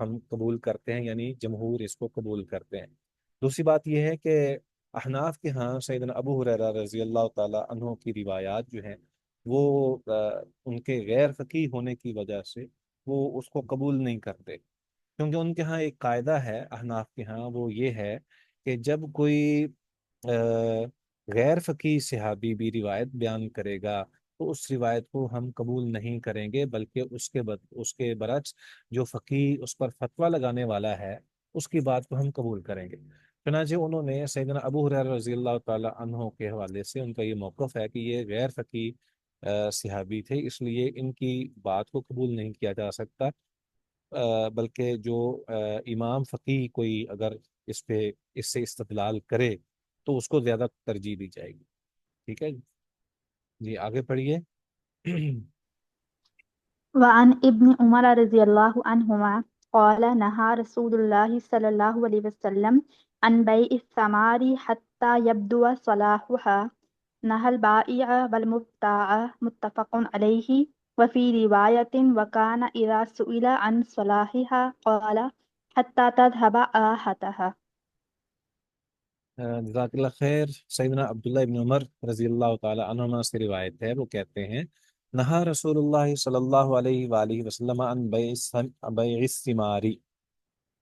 ہم قبول کرتے ہیں، یعنی جمہور اس کو قبول کرتے ہیں۔ دوسری بات یہ ہے کہ احناف کے ہاں سیدنا ابو ہریرہ رضی اللہ تعالی عنہ کی روایات جو ہیں وہ ان کے غیر فقیہ ہونے کی وجہ سے وہ اس کو قبول نہیں کرتے، کیونکہ ان کے ہاں ایک قاعدہ ہے احناف کے ہاں، وہ یہ ہے کہ جب کوئی غیر فقیہ صحابی بھی روایت بیان کرے گا تو اس روایت کو ہم قبول نہیں کریں گے، بلکہ اس کے برعکس جو فقیہ اس پر فتویٰ لگانے والا ہے اس کی بات کو ہم قبول کریں گے۔ چنانچہ انہوں نے سیدنا ابو ہریرہ رضی اللہ تعالی عنہ کے حوالے سے ان کا یہ موقف ہے کہ یہ غیر فقیہ صحابی تھے، اس لیے ان کی بات کو قبول نہیں کیا جا سکتا، بلکہ جو امام فقیہ کوئی اگر اس سے استدلال کرے تو اس کو زیادہ ترجیح دی جائے گی۔ ٹھیک ہے جی، آگے پڑھیے۔ وعن ابن عمر رضی اللہ عنہما قال نہى رسول اللہ صلی اللہ علیہ وسلم عن بیع الثمار حتى يبدو صلاحها، نهى البائع والمبتاع، متفق علیہ۔ وفي رواية وكان إذا سئل عن صلاحها قال حتى تذهب آهتها۔ جزاک اللہ خیر۔ سیدنا عبداللہ ابن عمر رضی اللہ تعالی عنہما سے روایت ہے، وہ کہتے ہیں نہا رسول اللہ صلی اللہ علیہ وآلہ وسلم عن بیع الثمار،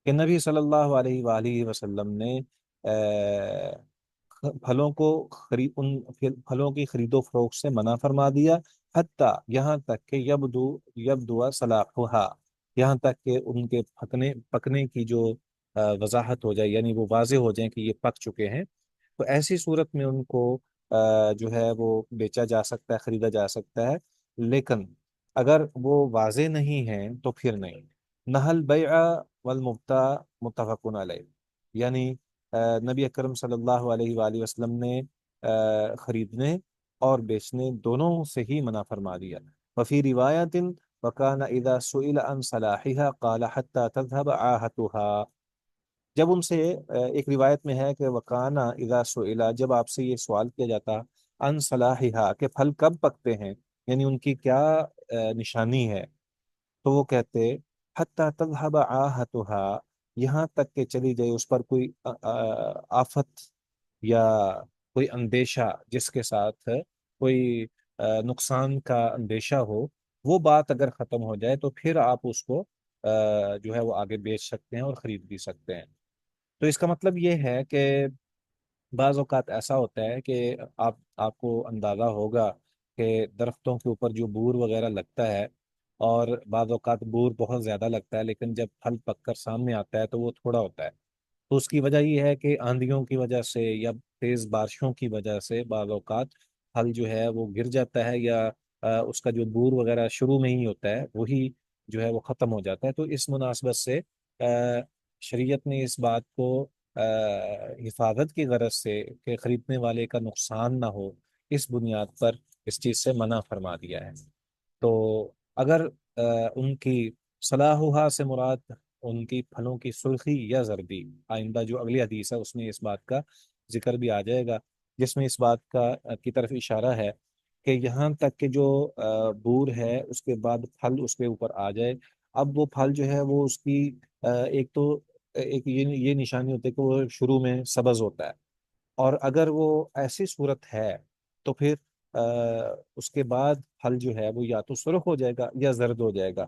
کہ نبی صلی اللہ علیہ وآلہ وسلم نے پھلوں کو ان پھلوں کی خرید و فروخت سے منع فرما دیا، حتیٰ یہاں تک کہ یبدو صلاحها، یہاں تک کہ ان کے پکنے کی جو وضاحت ہو جائے، یعنی وہ واضح ہو جائیں کہ یہ پک چکے ہیں، تو ایسی صورت میں ان کو جو ہے وہ بیچا جا سکتا ہے، خریدا جا سکتا ہے۔ لیکن اگر وہ واضح نہیں ہیں تو پھر نہیں۔ نہل بیع والمبتاع متفق علیہ، یعنی نبی اکرم صلی اللہ علیہ وآلہ وسلم نے خریدنے اور بیچنے دونوں سے ہی منع فرما دیا۔ وفی روایت وکان اذا سئل عن صلاحها قال حتى تذهب عاهتها، جب ان سے ایک روایت میں ہے کہ وکانا اذا سئل، جب آپ سے یہ سوال کیا جاتا ان صلاحها کہ پھل کب پکتے ہیں، یعنی ان کی کیا نشانی ہے، تو وہ کہتے حتی تذهب عاهتها، یہاں تک کہ چلی جائے اس پر کوئی آفت یا کوئی اندیشہ جس کے ساتھ کوئی نقصان کا اندیشہ ہو، وہ بات اگر ختم ہو جائے تو پھر آپ اس کو جو ہے وہ آگے بیچ سکتے ہیں اور خرید بھی سکتے ہیں۔ تو اس کا مطلب یہ ہے کہ بعض اوقات ایسا ہوتا ہے کہ آپ کو اندازہ ہوگا کہ درختوں کے اوپر جو بور وغیرہ لگتا ہے، اور بعض اوقات بور بہت زیادہ لگتا ہے لیکن جب پھل پک کر سامنے آتا ہے تو وہ تھوڑا ہوتا ہے، تو اس کی وجہ یہ ہے کہ آندھیوں کی وجہ سے یا تیز بارشوں کی وجہ سے بعض اوقات پھل جو ہے وہ گر جاتا ہے، یا اس کا جو بور وغیرہ شروع میں ہی ہوتا ہے وہی جو ہے وہ ختم ہو جاتا ہے۔ تو اس مناسبت سے شریعت نے اس بات کو حفاظت کی غرض سے کہ خریدنے والے کا نقصان نہ ہو، اس بنیاد پر اس چیز سے منع فرما دیا ہے۔ تو اگر ان کی صلاحہ سے مراد ان کی پھلوں کی سرخی یا زردی، آئندہ جو اگلی حدیث ہے اس میں اس بات کا ذکر بھی آ جائے گا، جس میں اس بات کی طرف اشارہ ہے کہ یہاں تک کہ جو بور ہے اس کے بعد پھل اس کے اوپر آ جائے، اب وہ پھل جو ہے وہ اس کی ایک تو ایک یہ نشانی ہوتی ہے کہ وہ شروع میں سبز ہوتا ہے، اور اگر وہ ایسی صورت ہے تو پھر اس کے بعد پھل جو ہے وہ یا تو سرخ ہو جائے گا یا زرد ہو جائے گا۔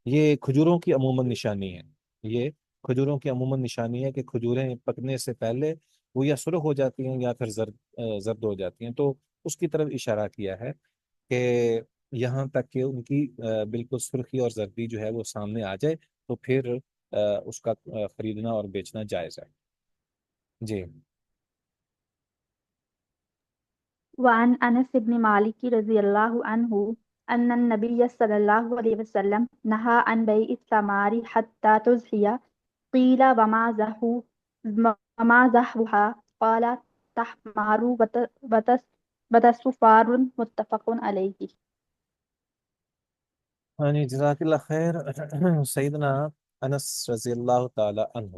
یہ کھجوروں کی عموماً نشانی ہے، یہ کھجوروں کی عموماً نشانی ہے کہ کھجوریں پکنے سے پہلے وہ یا سرخ ہو جاتی ہیں یا پھر زرد ہو جاتی ہیں، تو اس کی طرف اشارہ کیا ہے کہ یہاں تک کہ ان کی بالکل سرخی اور زردی جو ہے وہ سامنے آ جائے تو پھر اس کا خریدنا اور بیچنا جائز ہے۔ جی۔ وعن انس بن مالک رضی اللہ عنہ ان النبی صلی اللہ علیہ وسلم نہى عن بیع الثمار حتى تزحی، قیل وما زحوها قال تحمار وتصفار، متفق علیہ۔ ہاں جی، جزاک اللہ خیر۔ سیدنا انس رضی اللہ تعالی عنہ،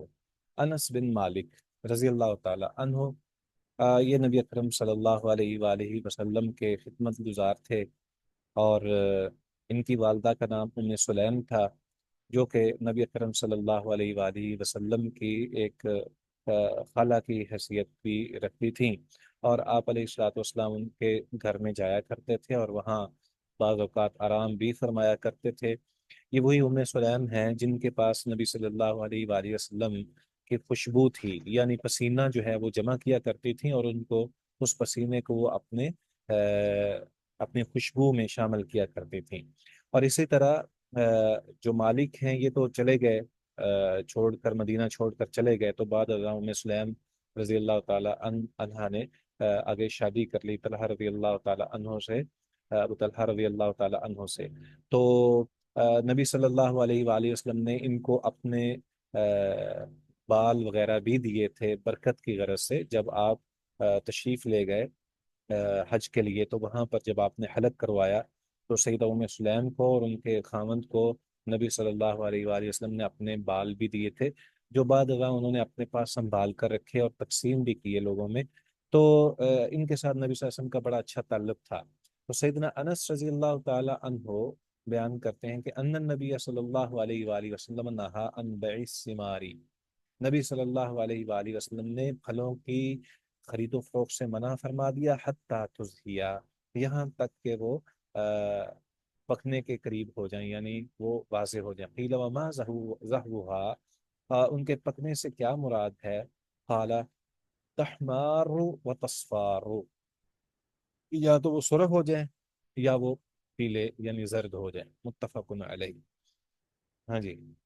انس بن مالک رضی اللہ تعالی عنہ، یہ نبی اکرم صلی اللہ علیہ وآلہ وسلم کے خدمت گزار تھے، اور ان کی والدہ کا نام ام سلیم تھا۔ جو کہ نبی اکرم صلی اللہ علیہ وآلہ وسلم کی ایک خالہ کی حیثیت بھی رکھتی تھیں، اور آپ علیہ الصلوۃ والسلام ان کے گھر میں جایا کرتے تھے اور وہاں بعض اوقات آرام بھی فرمایا کرتے تھے۔ یہ وہی ام سلیم ہیں جن کے پاس نبی صلی اللہ علیہ وآلہ وسلم کی خوشبو تھی، یعنی پسینہ جو ہے وہ جمع کیا کرتی تھیں، اور ان کو اس پسینے کو وہ اپنے خوشبو میں شامل کیا کرتی تھیں۔ اور اسی طرح جو مالک ہیں یہ تو چلے گئے، چھوڑ کر مدینہ چھوڑ کر چلے گئے، تو بعد ازاں ام سلیم رضی اللہ تعالی عنہا نے آگے شادی کر لی طلحہ رضی اللہ تعالی عنہ سے، ابو طلحہ رضی اللہ تعالی عنہ سے۔ تو نبی صلی اللہ علیہ وآلہ وسلم نے ان کو اپنے بال وغیرہ بھی دیے تھے برکت کی غرض سے، جب آپ تشریف لے گئے حج کے لیے، تو وہاں پر جب آپ نے حلق کروایا تو سیدہ ام سلیم کو اور ان کے خاوند کو نبی صلی اللہ علیہ وآلہ وسلم نے اپنے بال بھی دیے تھے، جو بعد ازاں انہوں نے اپنے پاس سنبھال کر رکھے اور تقسیم بھی کیے لوگوں میں۔ تو ان کے ساتھ نبی صلی اللہ علیہ وسلم کا بڑا اچھا تعلق تھا۔ تو سیدنا انس رضی اللہ تعالی عنہ بیان کرتے ہیں کہ ان النبی صلی اللہ علیہ وآلہ وسلم نہا عن بیع الثماری، نبی صلی اللہ علیہ وآلہ وسلم نے پھلوں کی خرید و فروخت سے منع فرما دیا، حتیٰ تزہیا، یہاں تک کہ وہ پکنے کے قریب ہو جائیں، یعنی وہ واضح ہو جائیں۔ قیل وما زہوہا، ان کے پکنے سے کیا مراد ہے؟ قال تحمار و تصفار، یا تو وہ سرخ ہو جائیں یا وہ پیلے یعنی زرد ہو جائیں، متفق علیہ۔ ہاں جی، آگے۔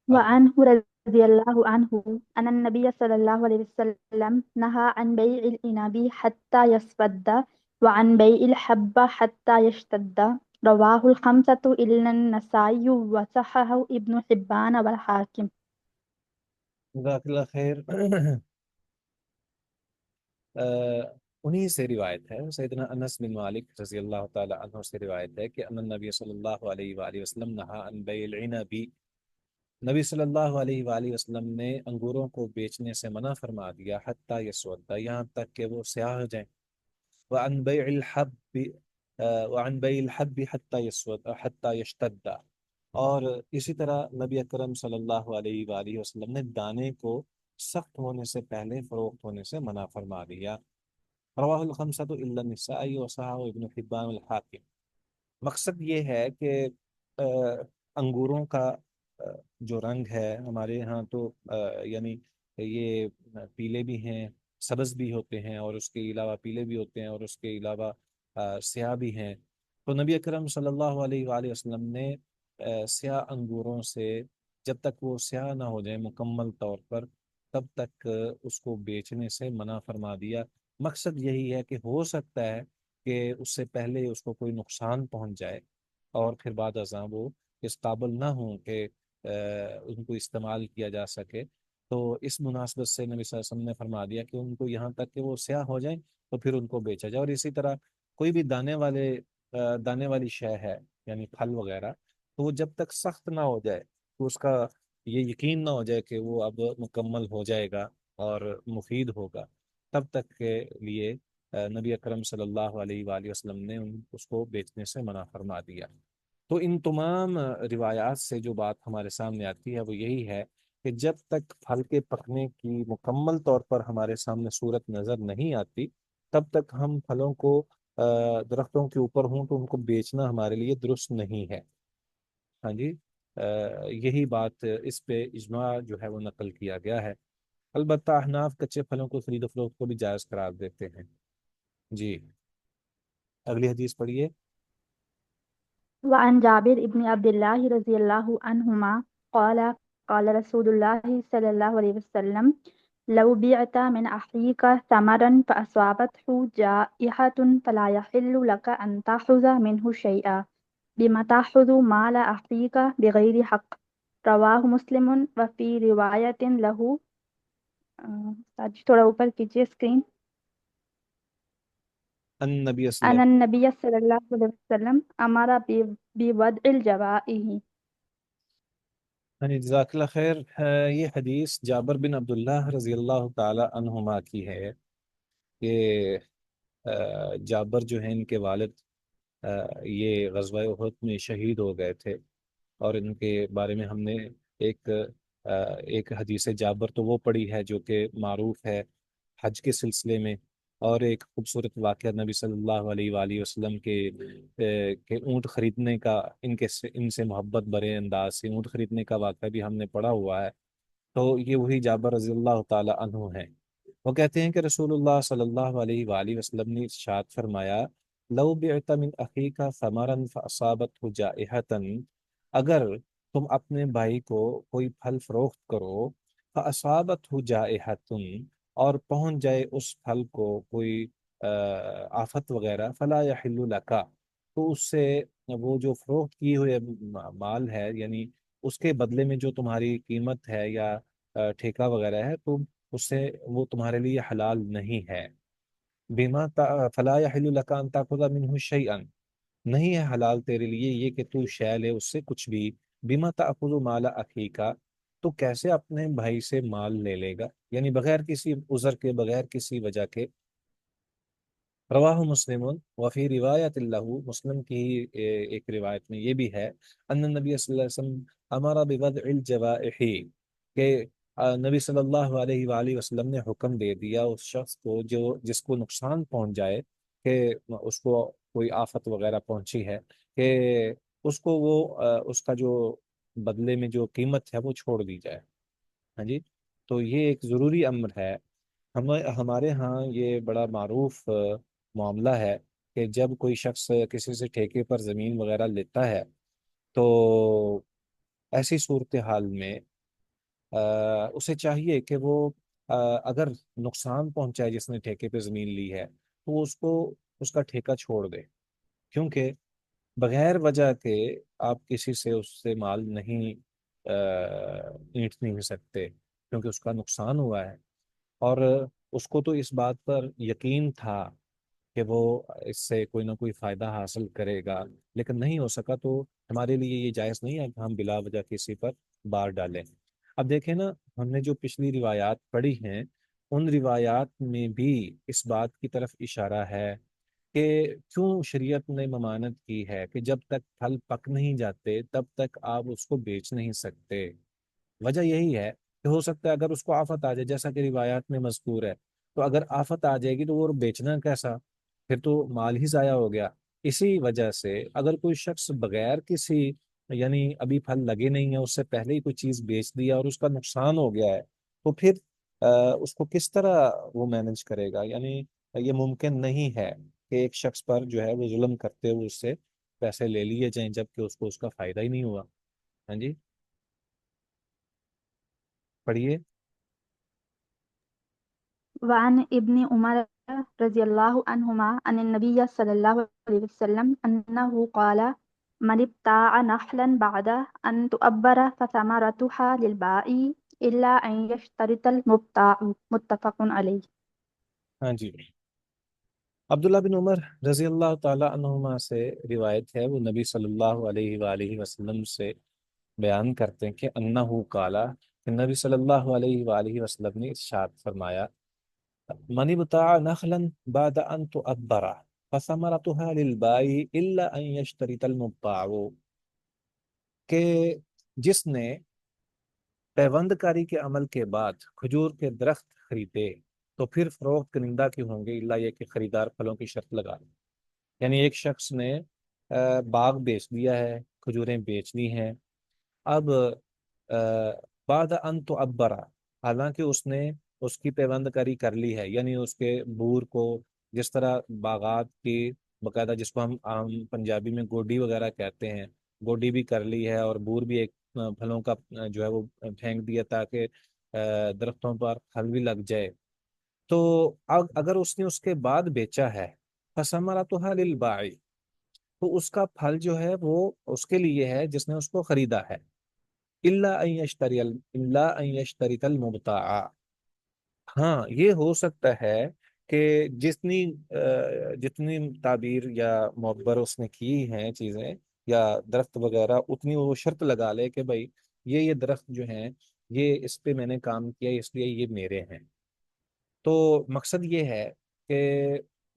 وعنه رضي الله عنه أن النبي صلى الله عليه وسلم نهى عن بيع الإناب حتى يصفد وعن بيع الحب حتى يشتد. رواه الخمسة إلا النسائي وصححه ابن حبان والحاكم. جزاک اللہ خیر۔ انہی سے روایت ہے، سیدنا انس بن مالک رضی اللہ تعالی عنہ سے روایت ہے کہ ان النبی صلی اللہ علیہ وآلہ وسلم نہا عن بیع العنب، نبی صلی اللہ علیہ وآلہ وسلم نے انگوروں کو بیچنے سے منع فرما دیا، حتیٰ یسود، یہاں تک کہ وہ سیاہ ہو جائیں، وعن بیع الحب وعن بیع الحب حتیٰ یسود حتیٰ یشتد، اور اسی طرح نبی اکرم صلی اللہ علیہ وآلہ وسلم نے دانے کو سخت ہونے سے پہلے فروخت ہونے سے منع فرما دیا۔ رواہ الخمسۃ الا النسائی وصححہ ابن حبان الحاکم۔ مقصد یہ ہے کہ انگوروں کا جو رنگ ہے ہمارے یہاں تو یعنی یہ پیلے بھی ہیں، سبز بھی ہوتے ہیں، اور اس کے علاوہ پیلے بھی ہوتے ہیں، اور اس کے علاوہ سیاہ بھی ہیں۔ تو نبی اکرم صلی اللہ علیہ وآلہ وسلم نے سیاہ انگوروں سے جب تک وہ سیاہ نہ ہو جائے مکمل طور پر، تب تک اس کو بیچنے سے منع فرما دیا۔ مقصد یہی ہے کہ ہو سکتا ہے کہ اس سے پہلے اس کو کوئی نقصان پہنچ جائے، اور پھر بعد ازاں وہ اس قابل نہ ہوں کہ ان کو استعمال کیا جا سکے۔ تو اس مناسبت سے نبی صلی اللہ علیہ وسلم نے فرما دیا کہ ان کو یہاں تک کہ وہ سیاہ ہو جائیں تو پھر ان کو بیچا جائے۔ اور اسی طرح کوئی بھی دانے والی شے ہے، یعنی پھل وغیرہ، تو وہ جب تک سخت نہ ہو جائے، تو اس کا یہ یقین نہ ہو جائے کہ وہ اب مکمل ہو جائے گا اور مفید ہوگا، تب تک کے لیے نبی اکرم صلی اللہ علیہ وآلہ وسلم نے اس کو بیچنے سے منع فرما دیا۔ تو ان تمام روایات سے جو بات ہمارے سامنے آتی ہے وہ یہی ہے کہ جب تک پھل کے پکنے کی مکمل طور پر ہمارے سامنے صورت نظر نہیں آتی، تب تک ہم پھلوں کو درختوں کے اوپر ہوں تو ان کو بیچنا ہمارے لیے درست نہیں ہے۔ ہاں جی، یہی بات اس پہ اجماع جو ہے وہ نقل کیا گیا ہے۔ البتہ احناف کچے پھلوں کو خرید و فروخت کو بھی جائز قرار دیتے ہیں۔ جی، اگلی حدیث پڑھیے۔ وعن جابر بن عبد الله رضي الله عنهما قال قال رسول الله صلى الله عليه وسلم لو بعت من أخيك ثمرا فأصابته جائحة فلا يحل لك أن تأخذ منه شيئا بما تأخذ مال أخيك بغير حق. رواه مسلم وفي رواية له تھوڑا اوپر کیجیے اسکرین. النبی صلی أن اللہ النبي صلى الله عليه وسلم أمر بوضع الجوائح. ہاں جی، جزاک اللہ خیر۔ یہ حدیث جابر بن عبداللہ رضی اللہ تعالی عنہما کی ہے کہ جابر جو ہیں ان کے والد یہ غزوہ احد میں شہید ہو گئے تھے، اور ان کے بارے میں ہم نے ایک ایک حدیث جابر تو وہ پڑھی ہے جو کہ معروف ہے حج کے سلسلے میں، اور ایک خوبصورت واقعہ نبی صلی اللہ علیہ وآلہ وسلم کے اونٹ خریدنے کا، ان سے محبت برے انداز سے اونٹ خریدنے کا واقعہ بھی ہم نے پڑھا ہوا ہے۔ تو یہ وہی جابر رضی اللہ تعالی عنہ ہیں۔ وہ کہتے ہیں کہ رسول اللہ صلی اللہ علیہ وآلہ وسلم نے ارشاد فرمایا، لو بعت من اخیک ثمرا فاصابته جائحة، اگر تم اپنے بھائی کو کوئی پھل فروخت کرو، فاصابته جائحة، اور پہنچ جائے اس پھل کو کوئی آفت وغیرہ، فلا یحل لک، تو اس سے وہ جو فروخت کی ہوئے مال ہے، یعنی اس کے بدلے میں جو تمہاری قیمت ہے یا ٹھیکہ وغیرہ ہے، تو اس سے وہ تمہارے لیے حلال نہیں ہے۔ فلا يحل لك ان تاخذ منه شيئا، نہیں ہے حلال تیرے لیے یہ کہ تو شے لے اس سے کچھ بھی۔ بما تاخذ مال اخیک، تو کیسے اپنے بھائی سے مال لے لے گا، یعنی بغیر کسی عذر کے، بغیر کسی وجہ کے۔ رواہ مسلم، وفی روایت اللہ، مسلم کی ایک روایت میں یہ بھی ہے، ان النبی صلی اللہ علیہ وسلم امر بوضع الجوائح، کہ نبی صلی اللہ علیہ وآلہ وسلم نے حکم دے دیا اس شخص کو جو جس کو نقصان پہنچ جائے، کہ اس کو کوئی آفت وغیرہ پہنچی ہے، کہ اس کو وہ اس کا جو بدلے میں جو قیمت ہے وہ چھوڑ دی جائے۔ ہاں جی، تو یہ ایک ضروری امر ہے۔ ہمارے ہاں یہ بڑا معروف معاملہ ہے کہ جب کوئی شخص کسی سے ٹھیکے پر زمین وغیرہ لیتا ہے، تو ایسی صورتحال میں اسے چاہیے کہ وہ اگر نقصان پہنچائے جس نے ٹھیکے پہ زمین لی ہے، تو وہ اس کو اس کا ٹھیکہ چھوڑ دے، کیونکہ بغیر وجہ کے آپ کسی سے اس سے مال نہیں اینٹ نہیں سکتے، کیونکہ اس کا نقصان ہوا ہے، اور اس کو تو اس بات پر یقین تھا کہ وہ اس سے کوئی نہ کوئی فائدہ حاصل کرے گا، لیکن نہیں ہو سکا، تو ہمارے لیے یہ جائز نہیں ہے کہ ہم بلا وجہ کسی پر بار ڈالیں۔ اب دیکھیں نا، ہم نے جو پچھلی روایات پڑھی ہیں، ان روایات میں بھی اس بات کی طرف اشارہ ہے کہ کیوں شریعت نے ممانعت کی ہے کہ جب تک پھل پک نہیں جاتے تب تک آپ اس کو بیچ نہیں سکتے۔ وجہ یہی ہے کہ ہو سکتا ہے اگر اس کو آفت آ جائے، جیسا کہ روایات میں مذکور ہے، تو اگر آفت آ جائے گی تو وہ بیچنا کیسا، پھر تو مال ہی ضائع ہو گیا۔ اسی وجہ سے اگر کوئی شخص بغیر کسی، یعنی ابھی پھل لگے نہیں ہیں اس سے پہلے ہی کوئی چیز بیچ دیا اور اس کا نقصان ہو گیا ہے، تو پھر اس کو کس طرح وہ مینج کرے گا؟ یعنی یہ ممکن نہیں ہے کہ ایک شخص پر جو ہے وہ ظلم کرتے ہوئے اس سے پیسے لے لیے جائیں جبکہ اس کو اس کا فائدہ ہی نہیں ہوا۔ ہاں جی، پڑھیے۔ وعن ابن عمر رضي الله عنهما عن النبي صلى الله عليه وسلم أنه قال من ابتاع نخلا بعد أن تؤبر فثمرتها للبائع إلا أن يشترط المبتاع متفق عليه۔ ہاں جی، عبداللہ بن عمر رضی اللہ تعالی عنہما سے روایت ہے، وہ نبی صلی اللہ علیہ وآلہ وسلم سے بیان کرتے ہیں کہ انہو قالا، کہ نبی صلی اللہ علیہ وآلہ وسلم نے ارشاد فرمایا، من ابتاع نخلا بعد ان تعبر فثمرتها للبائع الا ان يشترط المبتاع، کہ جس نے پیوند کاری کے عمل کے بعد کھجور کے درخت خریدے تو پھر فروخت کنندہ کی ہوں گے، اللہ یہ کہ خریدار پھلوں کی شرط لگا لے۔ یعنی ایک شخص نے باغ بیچ دیا ہے، کھجوریں بیچ دی ہیں، اب بعد ان تعبرا، حالانکہ اس نے اس کی پیوند کاری کر لی ہے، یعنی اس کے بور کو، جس طرح باغات کی باقاعدہ جس کو ہم عام پنجابی میں گوڈی وغیرہ کہتے ہیں، گوڈی بھی کر لی ہے، اور بور بھی ایک پھلوں کا جو ہے وہ پھینک دیا تاکہ درختوں پر پھل بھی لگ جائے، تو اگر اس نے اس کے بعد بیچا ہے، فثمرتها للبائع، تو اس کا پھل جو ہے وہ اس کے لیے ہے جس نے اس کو خریدا ہے، الا ان یشترط المبتاع، ہاں یہ ہو سکتا ہے کہ جتنی تعبیر یا معبر اس نے کی ہیں چیزیں یا درخت وغیرہ، اتنی وہ شرط لگا لے کہ بھائی یہ درخت جو ہیں، یہ اس پہ میں نے کام کیا اس لیے یہ میرے ہیں۔ تو مقصد یہ ہے کہ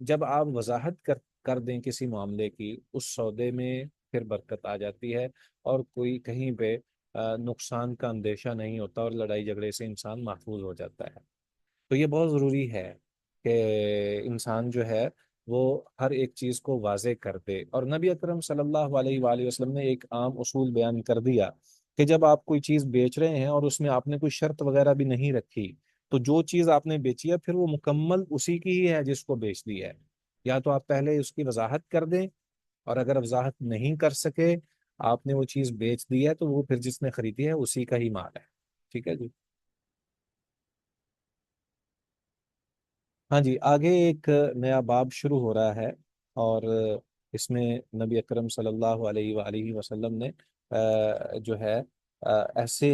جب آپ وضاحت کر دیں کسی معاملے کی، اس سودے میں پھر برکت آ جاتی ہے، اور کوئی کہیں پہ نقصان کا اندیشہ نہیں ہوتا، اور لڑائی جھگڑے سے انسان محفوظ ہو جاتا ہے۔ تو یہ بہت ضروری ہے کہ انسان جو ہے وہ ہر ایک چیز کو واضح کر دے، اور نبی اکرم صلی اللہ علیہ وآلہ وسلم نے ایک عام اصول بیان کر دیا کہ جب آپ کوئی چیز بیچ رہے ہیں اور اس میں آپ نے کوئی شرط وغیرہ بھی نہیں رکھی، تو جو چیز آپ نے بیچی ہے پھر وہ مکمل اسی کی ہی ہے جس کو بیچ دی ہے۔ یا تو آپ پہلے اس کی وضاحت کر دیں، اور اگر وضاحت نہیں کر سکے، آپ نے وہ چیز بیچ دی ہے، تو وہ پھر جس نے خریدی ہے اسی کا ہی مال ہے۔ ٹھیک ہے جی۔ ہاں جی، آگے ایک نیا باب شروع ہو رہا ہے، اور اس میں نبی اکرم صلی اللہ علیہ وآلہ وسلم نے جو ہے ایسے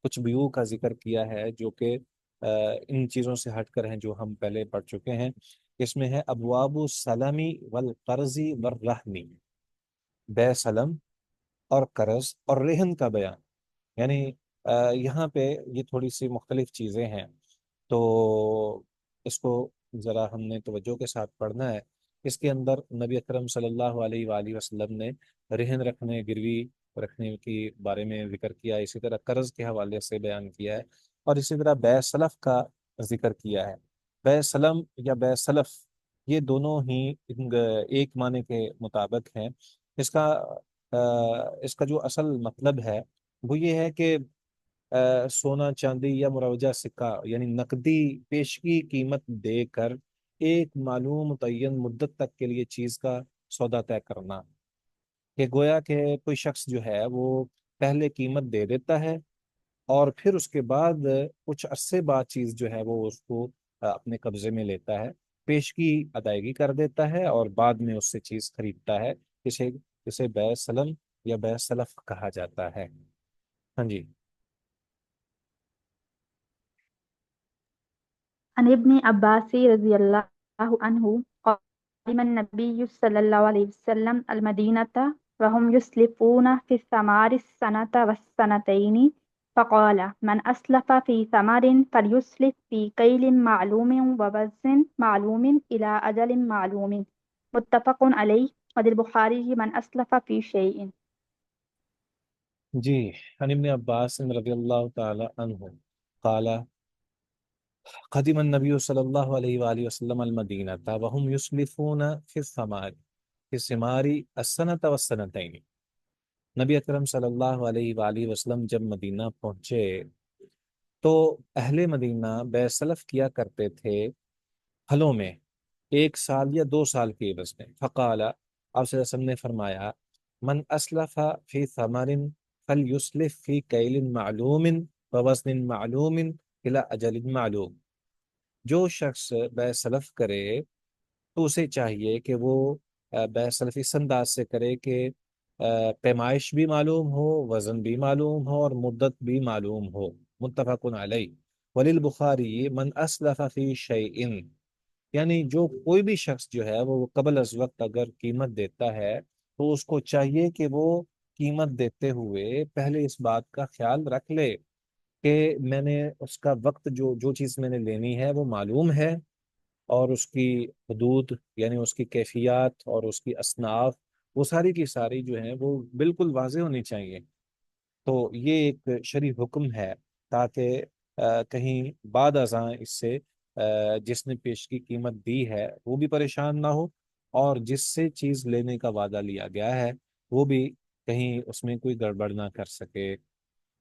کچھ بیوع کا ذکر کیا ہے جو کہ ان چیزوں سے ہٹ کر ہیں جو ہم پہلے پڑھ چکے ہیں۔ اس میں ہے ابواب السلمی والقرض والرہن، بے سلم اور قرض اور رہن کا بیان۔ یعنی یہاں پہ یہ تھوڑی سی مختلف چیزیں ہیں، تو اس کو ذرا ہم نے توجہ کے ساتھ پڑھنا ہے۔ اس کے اندر نبی اکرم صلی اللہ علیہ وآلہ وسلم نے رہن رکھنے، گروی رکھنے کی بارے میں ذکر کیا، اسی طرح قرض کے حوالے سے بیان کیا ہے، اور اسی طرح بے سلف کا ذکر کیا ہے۔ بے سلم یا بے سلف، یہ دونوں ہی ایک معنی کے مطابق ہیں۔ اس کا اس کا جو اصل مطلب ہے وہ یہ ہے کہ سونا چاندی یا مروجہ سکہ، یعنی نقدی پیشگی قیمت دے کر ایک معلوم متعین مدت تک کے لیے چیز کا سودا طے کرنا، کہ گویا کہ کوئی شخص جو ہے وہ پہلے قیمت دے دیتا ہے، اور پھر اس کے بعد کچھ عرصے بعد چیز جو ہے وہ اس کو اپنے قبضے میں لیتا ہے، پیشگی ادائیگی کر دیتا ہے، اور بعد میں اس سے چیز خریدتا ہے، جسے جسے بے سلم یا بے سلف کہا جاتا ہے۔ ہاں جی۔ عن ابن عباس رضی اللہ عنہ قدم النبی صلی اللہ علیہ وسلم المدینة وهم يسلفون في الثمار السنة والسنتين فقال من أسلف في ثمر فليسلف في كيل معلوم ووزن معلوم إلى أجل معلوم متفق عليه وللبخاري من أسلف في شيء۔ جی، عن ابن عباس رضی اللہ تعالی عنہ قال قدم النبی صلی اللہ علیہ وآلہ وسلم المدینہ وهم یسلفون فی الثمار فی الثمار السنة والسنتین۔ نبی اکرم صلی اللہ علیہ وآلہ وسلم جب مدینہ پہنچے تو اہل مدینہ بے سلف کیا کرتے تھے پھلوں میں، 1 سال یا 2 سال کی عوض میں۔ فقال، آپ صلی اللہ علیہ وسلم نے فرمایا، من اسلف فی ثمر فلیسلف فی کیل معلوم ووزن معلوم الی اجل معلوم۔ جو شخص بے سلف کرے تو اسے چاہیے کہ وہ بے سلف اس انداز سے کرے کہ پیمائش بھی معلوم ہو، وزن بھی معلوم ہو، اور مدت بھی معلوم ہو۔ متفق علیہ۔ وللبخاری من اسلف فی شیء، یعنی جو کوئی بھی شخص جو ہے وہ قبل از وقت اگر قیمت دیتا ہے تو اس کو چاہیے کہ وہ قیمت دیتے ہوئے پہلے اس بات کا خیال رکھ لے کہ میں نے اس کا وقت، جو جو چیز میں نے لینی ہے وہ معلوم ہے، اور اس کی حدود یعنی اس کی کیفیات اور اس کی اصناف، وہ ساری کی ساری جو ہیں وہ بالکل واضح ہونی چاہیے۔ تو یہ ایک شرعی حکم ہے، تاکہ کہیں بعد ازاں اس سے جس نے پیش کی قیمت دی ہے وہ بھی پریشان نہ ہو، اور جس سے چیز لینے کا وعدہ لیا گیا ہے وہ بھی کہیں اس میں کوئی گڑبڑ نہ کر سکے۔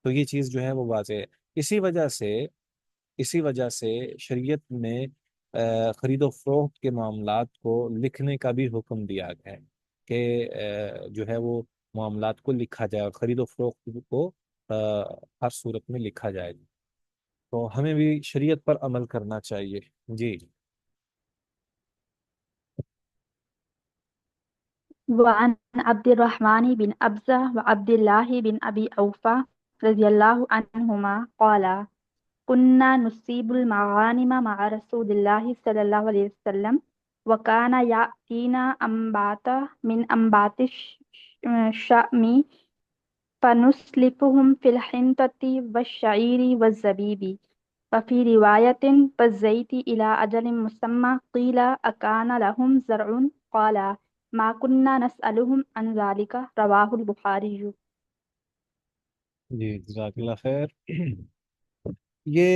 تو یہ چیز جو ہے وہ واضح ہے۔ اسی وجہ سے اسی وجہ سے شریعت نے خرید و فروخت کے معاملات کو لکھنے کا بھی حکم دیا گیا ہے کہ جو ہے وہ معاملات کو لکھا جائے، اور خرید و فروخت کو ہر صورت میں لکھا جائے۔ تو ہمیں بھی شریعت پر عمل کرنا چاہیے۔ جی۔ وعن عبد الرحمن بن أبزة وعبد الله بن أبي أوفى رضي الله عنهما قال كنا نصيب المغانم مع رسول الله صلى الله عليه وسلم وكان يأتينا أنبات من أنبات الشأم فنسلفهم في الحنطة والشعير والزبيب وفي رواية والزيت إلى أجل مسمى قيل أكان لهم زرع قال ما كنا نسألهم عن ذلك رواه البخاری۔ جی جزاک اللہ خیر۔ یہ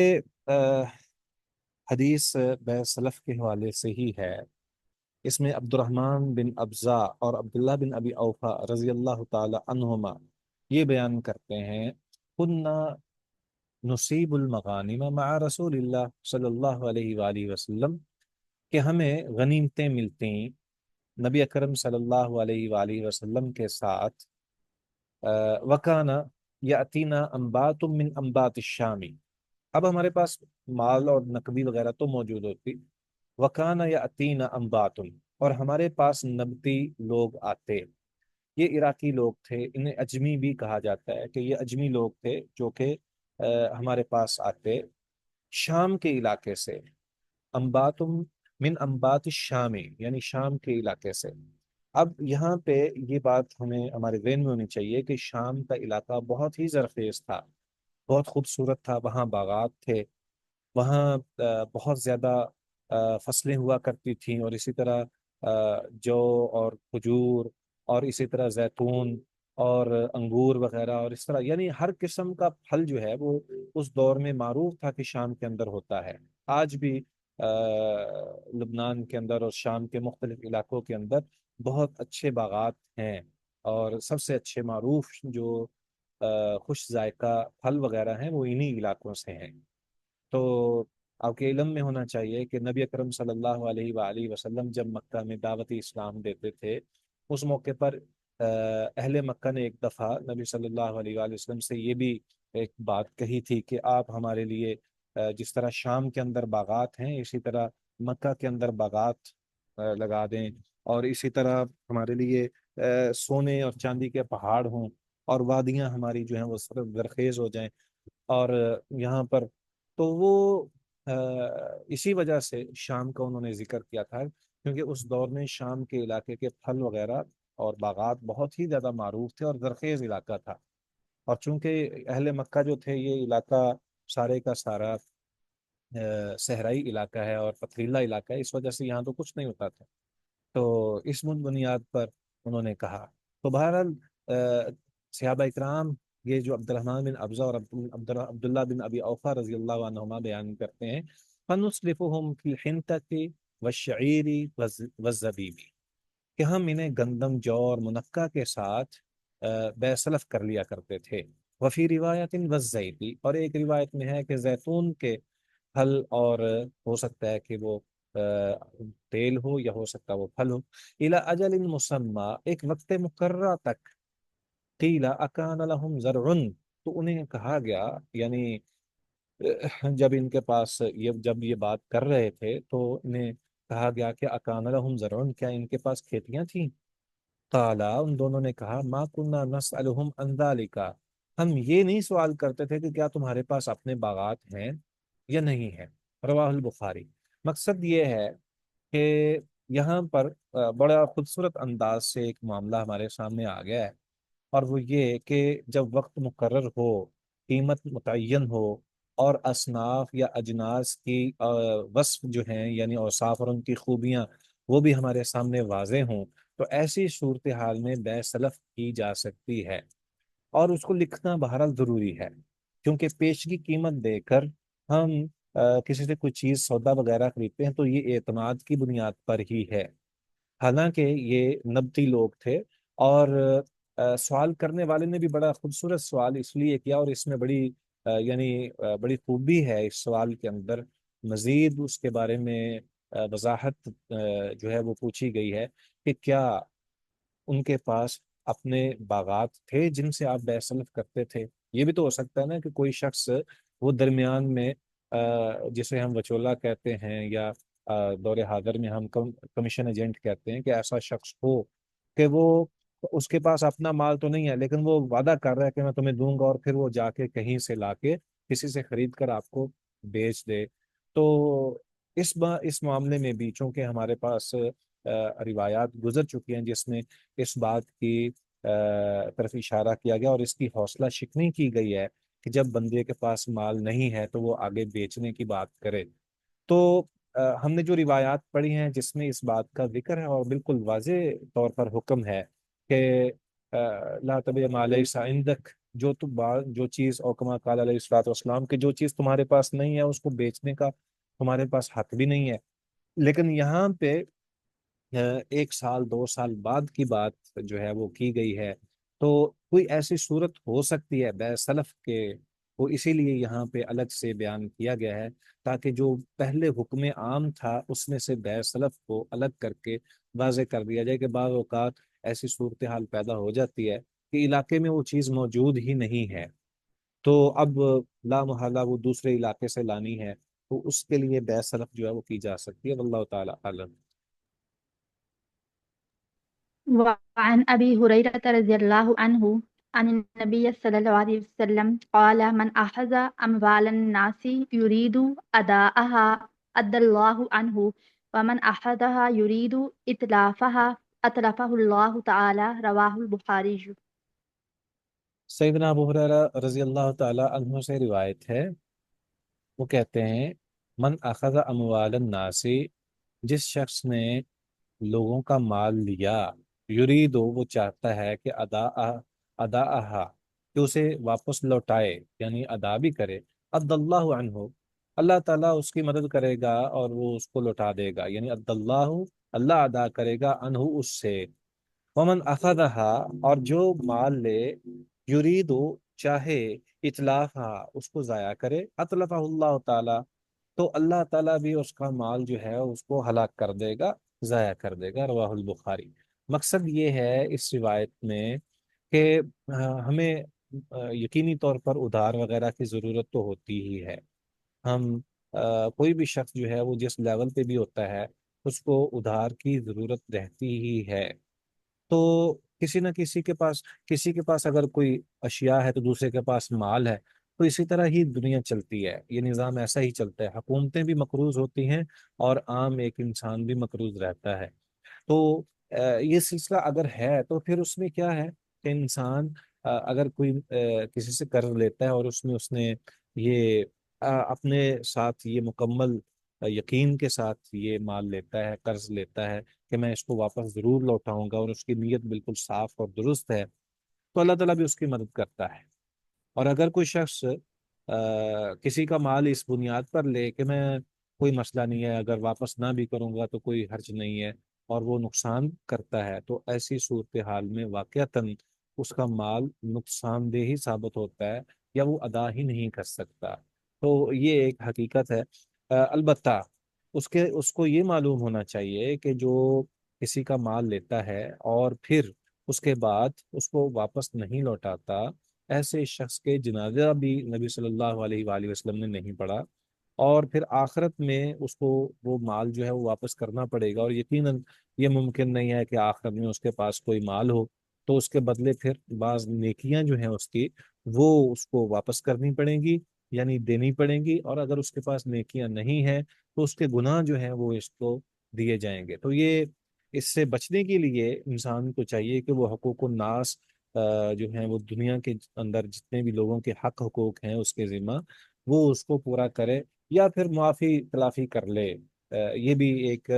حدیث بے سلف کے حوالے سے ہی ہے۔ اس میں عبد الرحمن بن ابزا اور عبداللہ بن ابی اوفا رضی اللہ تعالی عنہما یہ بیان کرتے ہیں، کننا نصیب المغانم مع رسول اللہ صلی اللہ علیہ وآلہ وسلم، کہ ہمیں غنیمتیں ملتی نبی اکرم صلی اللہ علیہ وآلہ وسلم کے ساتھ۔ وکانا یاتینا انبات من انبات الشامی، اب ہمارے پاس مال اور نقدی وغیرہ تو موجود ہوتی، وکانا یاتینا انبات، اور ہمارے پاس نبتی لوگ آتے۔ یہ عراقی لوگ تھے، انہیں اجمی بھی کہا جاتا ہے کہ یہ اجمی لوگ تھے جو کہ ہمارے پاس آتے شام کے علاقے سے، انبات من انبات الشامی، یعنی شام کے علاقے سے۔ اب یہاں پہ یہ بات ہمیں ہمارے ذہن میں ہونی چاہیے کہ شام کا علاقہ بہت ہی زرخیز تھا، بہت خوبصورت تھا، وہاں باغات تھے، وہاں بہت زیادہ فصلیں ہوا کرتی تھیں، اور اسی طرح جو اور کھجور، اور اسی طرح زیتون اور انگور وغیرہ، اور اس طرح یعنی ہر قسم کا پھل جو ہے وہ اس دور میں معروف تھا کہ شام کے اندر ہوتا ہے۔ آج بھی لبنان کے اندر اور شام کے مختلف علاقوں کے اندر بہت اچھے باغات ہیں، اور سب سے اچھے معروف جو خوش ذائقہ پھل وغیرہ ہیں وہ انہی علاقوں سے ہیں۔ تو آپ کے علم میں ہونا چاہیے کہ نبی اکرم صلی اللہ علیہ وآلہ وسلم جب مکہ میں دعوت اسلام دیتے تھے، اس موقع پر اہل مکہ نے ایک دفعہ نبی صلی اللہ علیہ وآلہ وسلم سے یہ بھی ایک بات کہی تھی کہ آپ ہمارے لیے جس طرح شام کے اندر باغات ہیں اسی طرح مکہ کے اندر باغات لگا دیں، اور اسی طرح ہمارے لیے سونے اور چاندی کے پہاڑ ہوں، اور وادیاں ہماری جو ہیں وہ سرخ زرخیز ہو جائیں، اور یہاں پر تو وہ اسی وجہ سے شام کا انہوں نے ذکر کیا تھا، کیونکہ اس دور میں شام کے علاقے کے پھل وغیرہ اور باغات بہت ہی زیادہ معروف تھے اور زرخیز علاقہ تھا۔ اور چونکہ اہل مکہ جو تھے یہ علاقہ سارے کا سارا صحرائی علاقہ ہے اور پتھریلا علاقہ ہے، اس وجہ سے یہاں تو کچھ نہیں ہوتا تھا، تو اس بنیاد پر انہوں نے کہا۔ تو بہرحال صحابہ اکرام یہ جو عبد الرحمن بن ابزہ اور عبداللہ بن ابی اوفا رضی اللہ عنہما بیان کرتے ہیں، فَنُسْلِفُهُمْ فِي الْحِنْطَةِ وَالشَّعِيرِ وَالزَّبِيبِ، کہ ہم انہیں گندم، جو اور منقع کے ساتھ بے سلف کر لیا کرتے تھے۔ وفی روایت والزیتی، اور ایک روایت میں ہے کہ زیتون کے پھل، اور ہو سکتا ہے کہ وہ تیل ہو یا ہو سکتا ہے وہ پھل ہو، الی اجل مسمى، ایک وقت مقررہ تک، قیل اکان لهم زرع، تو انہیں کہا گیا، یعنی جب ان کے پاس جب یہ بات کر رہے تھے تو انہیں کہا گیا کہ اکان لهم زرع، کیا ان کے پاس کھیتیاں تھیں؟ قالا، ان دونوں نے کہا ما كنا نسألهم عن ذلك، ہم یہ نہیں سوال کرتے تھے کہ کیا تمہارے پاس اپنے باغات ہیں یا نہیں ہے۔ رواہ البخاری۔ مقصد یہ ہے کہ یہاں پر بڑا خوبصورت انداز سے ایک معاملہ ہمارے سامنے آ گیا ہے، اور وہ یہ کہ جب وقت مقرر ہو، قیمت متعین ہو، اور اصناف یا اجناس کی وصف جو ہیں یعنی اوصاف اور ان کی خوبیاں وہ بھی ہمارے سامنے واضح ہوں، تو ایسی صورتحال میں بے سلف کی جا سکتی ہے، اور اس کو لکھنا بہرحال ضروری ہے، کیونکہ پیشگی قیمت دے کر ہم کسی سے کوئی چیز سودا وغیرہ خریدتے ہیں تو یہ اعتماد کی بنیاد پر ہی ہے۔ حالانکہ یہ نبتی لوگ تھے، اور سوال کرنے والے نے بھی بڑا خوبصورت سوال اس لیے کیا، اور اس میں بڑی بڑی خوبی ہے اس سوال کے اندر، مزید اس کے بارے میں وضاحت جو ہے وہ پوچھی گئی ہے کہ کیا ان کے پاس اپنے باغات تھے جن سے آپ بیسلف کرتے تھے؟ یہ بھی تو ہو سکتا ہے نا کہ کوئی شخص وہ درمیان میں جسے ہم وچولا کہتے ہیں، یا دور حاضر میں ہم کمیشن ایجنٹ کہتے ہیں، کہ ایسا شخص ہو کہ وہ اس کے پاس اپنا مال تو نہیں ہے لیکن وہ وعدہ کر رہا ہے کہ میں تمہیں دوں گا، اور پھر وہ جا کے کہیں سے لا کے کسی سے خرید کر آپ کو بیچ دے۔ تو اس معاملے میں بھی چونکہ ہمارے پاس روایات گزر چکی ہیں جس میں اس بات کی طرف اشارہ کیا گیا اور اس کی حوصلہ شکنی کی گئی ہے کہ جب بندے کے پاس مال نہیں ہے تو وہ آگے بیچنے کی بات کرے، تو ہم نے جو روایات پڑھی ہیں جس میں اس بات کا ذکر ہے اور بالکل واضح طور پر حکم ہے کہ لا تبع ما لیس عندک، جو چیز، اور کما قال علیہ الصلوۃ والسلام کہ جو چیز تمہارے پاس نہیں ہے اس کو بیچنے کا تمہارے پاس حق بھی نہیں ہے۔ لیکن یہاں پہ 1 سال 2 سال بعد کی بات جو ہے وہ کی گئی ہے، تو کوئی ایسی صورت ہو سکتی ہے بے سلف کے، وہ اسی لیے یہاں پہ الگ سے بیان کیا گیا ہے تاکہ جو پہلے حکم عام تھا اس میں سے بے سلف کو الگ کر کے واضح کر دیا جائے کہ بعض اوقات ایسی صورتحال پیدا ہو جاتی ہے کہ علاقے میں وہ چیز موجود ہی نہیں ہے، تو اب لا محالہ وہ دوسرے علاقے سے لانی ہے، تو اس کے لیے بے سلف جو ہے وہ کی جا سکتی ہے، واللہ تعالی عالم۔ وعن أبي هريرة رضي الله عنه عن النبي صلى الله عليه وسلم قال من أخذ أموال الناس يريد أداءها أدى الله عنه ومن أخذها يريد إتلافها أتلفه الله تعالى رواه البخاري۔ سیدنا ابو ہریرہ رضی اللہ تعالی عنہ سے روایت ہے، وہ کہتے ہیں من اخذ اموال الناس، جس شخص نے لوگوں کا مال لیا، یرید وہ چاہتا ہے کہ ادا کہ اسے واپس لوٹائے، یعنی ادا بھی کرے، عد اللہ عنہ، اللہ تعالیٰ اس کی مدد کرے گا اور وہ اس کو لوٹا دے گا، یعنی عد اللہ، اللہ ادا کرے گا عنہ اس سے۔ ومن اخذها، اور جو مال لے، یرید چاہے اتلافا اس کو ضائع کرے، اتلفہ اللہ تعالی، تو اللہ تعالیٰ بھی اس کا مال جو ہے اس کو ہلاک کر دے گا، ضائع کر دے گا، رواہ البخاری۔ مقصد یہ ہے اس روایت میں کہ ہمیں یقینی طور پر ادھار وغیرہ کی ضرورت تو ہوتی ہی ہے، ہم کوئی بھی شخص جو ہے وہ جس لیول پہ بھی ہوتا ہے اس کو ادھار کی ضرورت رہتی ہی ہے، تو کسی نہ کسی کے پاس اگر کوئی اشیاء ہے تو دوسرے کے پاس مال ہے، تو اسی طرح ہی دنیا چلتی ہے، یہ نظام ایسا ہی چلتا ہے، حکومتیں بھی مقروض ہوتی ہیں اور عام ایک انسان بھی مقروض رہتا ہے، تو یہ سلسلہ اگر ہے تو پھر اس میں کیا ہے کہ انسان اگر کوئی کسی سے قرض لیتا ہے اور اس نے یہ اپنے ساتھ یہ مکمل یقین کے ساتھ یہ مال لیتا ہے، قرض لیتا ہے کہ میں اس کو واپس ضرور لوٹاؤں گا، اور اس کی نیت بالکل صاف اور درست ہے، تو اللہ تعالیٰ بھی اس کی مدد کرتا ہے۔ اور اگر کوئی شخص کسی کا مال اس بنیاد پر لے کہ میں، کوئی مسئلہ نہیں ہے، اگر واپس نہ بھی کروں گا تو کوئی حرج نہیں ہے، اور وہ نقصان کرتا ہے، تو ایسی صورتحال میں واقعتاً اس کا مال نقصان دہ ہی ثابت ہوتا ہے، یا وہ ادا ہی نہیں کر سکتا، تو یہ ایک حقیقت ہے۔ البتہ اس کو یہ معلوم ہونا چاہیے کہ جو کسی کا مال لیتا ہے اور پھر اس کے بعد اس کو واپس نہیں لوٹاتا، ایسے شخص کے جنازہ بھی نبی صلی اللہ علیہ وآلہ وسلم نے نہیں پڑھا، اور پھر آخرت میں اس کو وہ مال جو ہے وہ واپس کرنا پڑے گا، اور یقیناً یہ ممکن نہیں ہے کہ آخرت میں اس کے پاس کوئی مال ہو تو اس کے بدلے پھر بعض نیکیاں جو ہیں اس کی وہ اس کو واپس کرنی پڑیں گی، یعنی دینی پڑیں گی، اور اگر اس کے پاس نیکیاں نہیں ہیں تو اس کے گناہ جو ہیں وہ اس کو دیے جائیں گے، تو یہ اس سے بچنے کے لیے انسان کو چاہیے کہ وہ حقوق الناس جو ہیں وہ دنیا کے اندر جتنے بھی لوگوں کے حق حقوق ہیں اس کے ذمہ، وہ اس کو پورا کرے، یا پھر معافی تلافی کر لے۔ یہ بھی ایک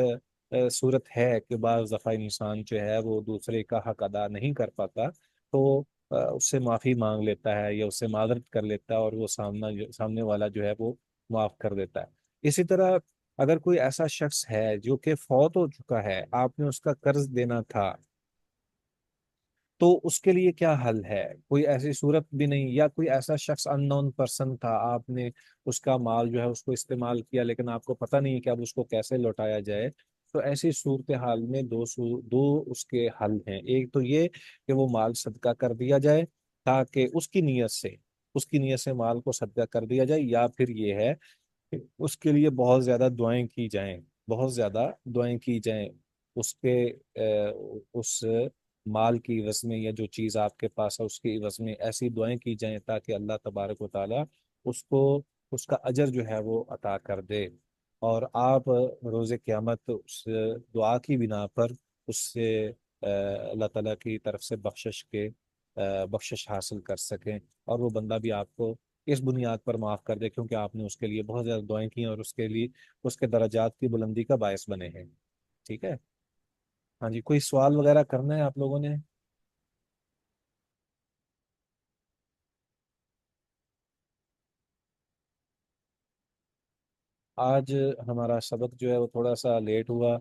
صورت ہے کہ بعض دفعہ انسان جو ہے وہ دوسرے کا حق ادا نہیں کر پاتا، تو اس سے معافی مانگ لیتا ہے یا اس سے معذرت کر لیتا ہے، اور وہ سامنے والا جو ہے وہ معاف کر دیتا ہے۔ اسی طرح اگر کوئی ایسا شخص ہے جو کہ فوت ہو چکا ہے، آپ نے اس کا قرض دینا تھا، تو اس کے لیے کیا حل ہے؟ کوئی ایسی صورت بھی نہیں، یا کوئی ایسا شخص ان نون پرسن تھا، آپ نے اس کا مال جو ہے اس کو استعمال کیا لیکن آپ کو پتہ نہیں کہ اب اس کو کیسے لوٹایا جائے، تو ایسی صورتحال میں دو اس کے حل ہیں، ایک تو یہ کہ وہ مال صدقہ کر دیا جائے تاکہ اس کی نیت سے مال کو صدقہ کر دیا جائے، یا پھر یہ ہے کہ اس کے لیے بہت زیادہ دعائیں کی جائیں، بہت زیادہ دعائیں کی جائیں، اس کے اس مال کی عوض میں، یا جو چیز آپ کے پاس ہے اس کی عوض میں ایسی دعائیں کی جائیں تاکہ اللہ تبارک و تعالی اس کو اس کا اجر جو ہے وہ عطا کر دے، اور آپ روز قیامت اس دعا کی بنا پر اس سے اللہ تعالیٰ کی طرف سے بخشش حاصل کر سکیں، اور وہ بندہ بھی آپ کو اس بنیاد پر معاف کر دے، کیونکہ آپ نے اس کے لیے بہت زیادہ دعائیں کی اور اس کے لیے اس کے درجات کی بلندی کا باعث بنے ہیں۔ ٹھیک ہے؟ ہاں جی، کوئی سوال وغیرہ کرنا ہے آپ لوگوں نے؟ آج ہمارا سبق جو ہے وہ تھوڑا سا لیٹ ہوا،